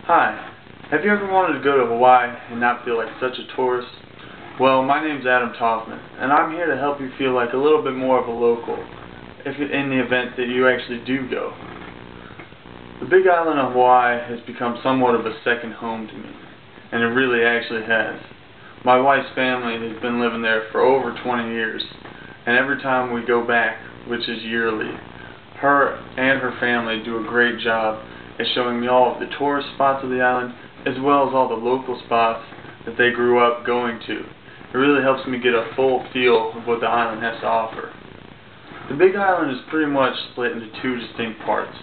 Hi. Have you ever wanted to go to Hawaii and not feel like such a tourist? Well, my name's Adam Toffman, and I'm here to help you feel like a little bit more of a local, in the event that you actually do go. The Big Island of Hawaii has become somewhat of a second home to me, and it really actually has. My wife's family has been living there for over 20 years, and every time we go back, which is yearly, her and her family do a great job at showing me all of the tourist spots of the island, as well as all the local spots that they grew up going to. It really helps me get a full feel of what the island has to offer. The Big Island is pretty much split into two distinct parts.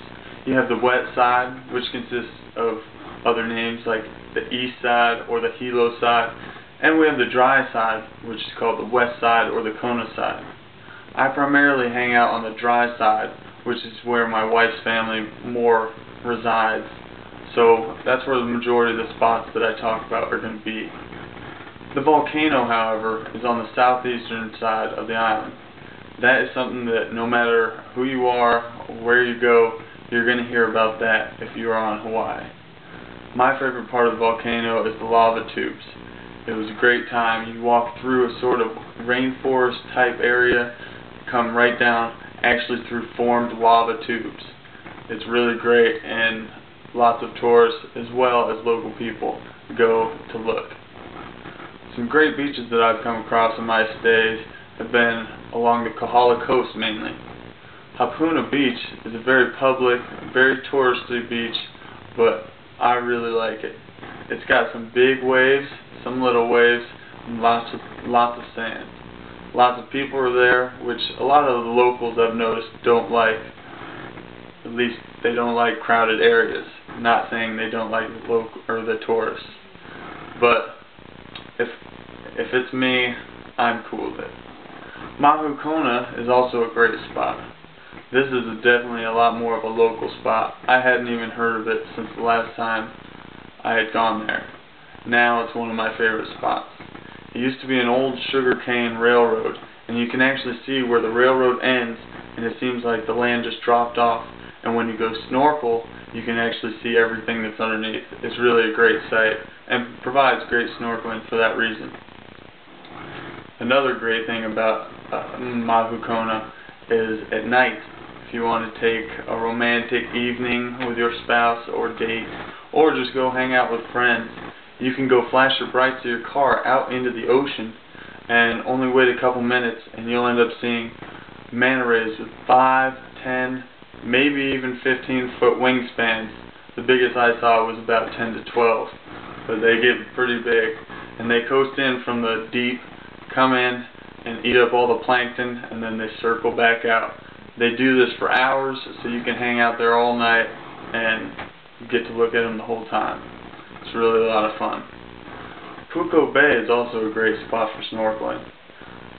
You have the wet side, which consists of other names like the east side or the Hilo side, and we have the dry side, which is called the west side or the Kona side. I primarily hang out on the dry side, which is where my wife's family more resides. So that's where the majority of the spots that I talk about are going to be. The volcano, however, is on the southeastern side of the island. That is something that no matter who you are or where you go, you're going to hear about that if you are on Hawaii. My favorite part of the volcano is the lava tubes. It was a great time. You walk through a sort of rainforest type area, come right down actually through formed lava tubes. It's really great, and lots of tourists as well as local people go to look. Some great beaches that I've come across in my stays have been along the Kahala coast mainly. Hapuna Beach is a very public, very touristy beach, but I really like it. It's got some big waves, some little waves, and lots of sand. Lots of people are there, which a lot of the locals I've noticed don't like. At least they don't like crowded areas. I'm not saying they don't like the local or the tourists, but if it's me, I'm cool with it. Mahu Kona is also a great spot. This is definitely a lot more of a local spot. I hadn't even heard of it since the last time I had gone there. Now it's one of my favorite spots. It used to be an old sugarcane railroad, and you can actually see where the railroad ends, and it seems like the land just dropped off. And when you go snorkel, you can actually see everything that's underneath. It's really a great sight, and provides great snorkeling for that reason. Another great thing about Mahu Kona is at night, if you want to take a romantic evening with your spouse or date, or just go hang out with friends, you can go flash your brights of your car out into the ocean and only wait a couple minutes, and you'll end up seeing manta rays with 5, 10, maybe even 15-foot wingspans. The biggest I saw was about 10 to 12, but they get pretty big, and they coast in from the deep, come in and eat up all the plankton, and then they circle back out. They do this for hours, so you can hang out there all night and get to look at them the whole time. It's really a lot of fun. Puko Bay is also a great spot for snorkeling.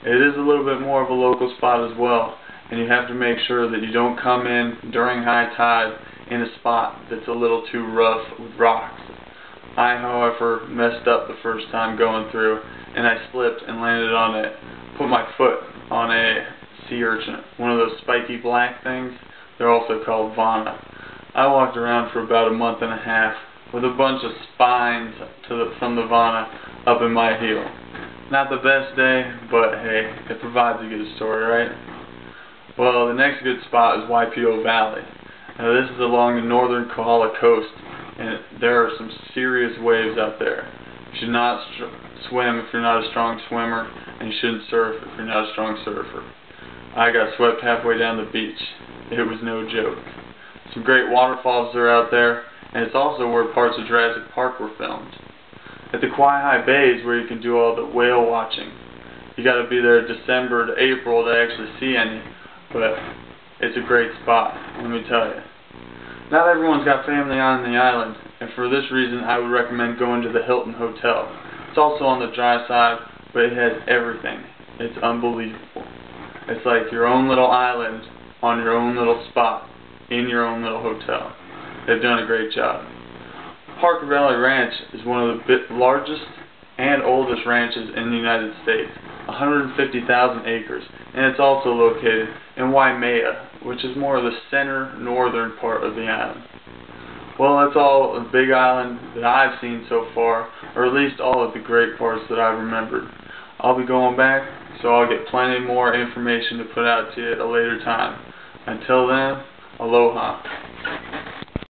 It is a little bit more of a local spot as well, and you have to make sure that you don't come in during high tide in a spot that's a little too rough with rocks. I, however, messed up the first time going through, and I slipped and landed on it, put my foot on a sea urchin, one of those spiky black things. They're also called vana. I walked around for about a month and a half with a bunch of spines from the vana up in my heel. Not the best day, but hey, it provides a good story, right? Well, the next good spot is Waipio Valley. Now, this is along the northern Kahala coast, and there are some serious waves out there. You should not swim if you're not a strong swimmer, and you shouldn't surf if you're not a strong surfer. I got swept halfway down the beach. It was no joke. Some great waterfalls are out there, and it's also where parts of Jurassic Park were filmed. At the Kawaihae Bay is where you can do all the whale watching. You got to be there December to April to actually see any, but it's a great spot, let me tell you. Not everyone's got family on the island, and for this reason I would recommend going to the Hilton Hotel. It's also on the dry side, but it has everything. It's unbelievable. It's like your own little island on your own little spot in your own little hotel. They've done a great job. Park Valley Ranch is one of the largest and oldest ranches in the United States, 150,000 acres, and it's also located in Waimea, which is more of the center northern part of the island. Well, that's all of Big Island that I've seen so far, or at least all of the great parts that I've remembered. I'll be going back, so I'll get plenty more information to put out to you at a later time. Until then, aloha.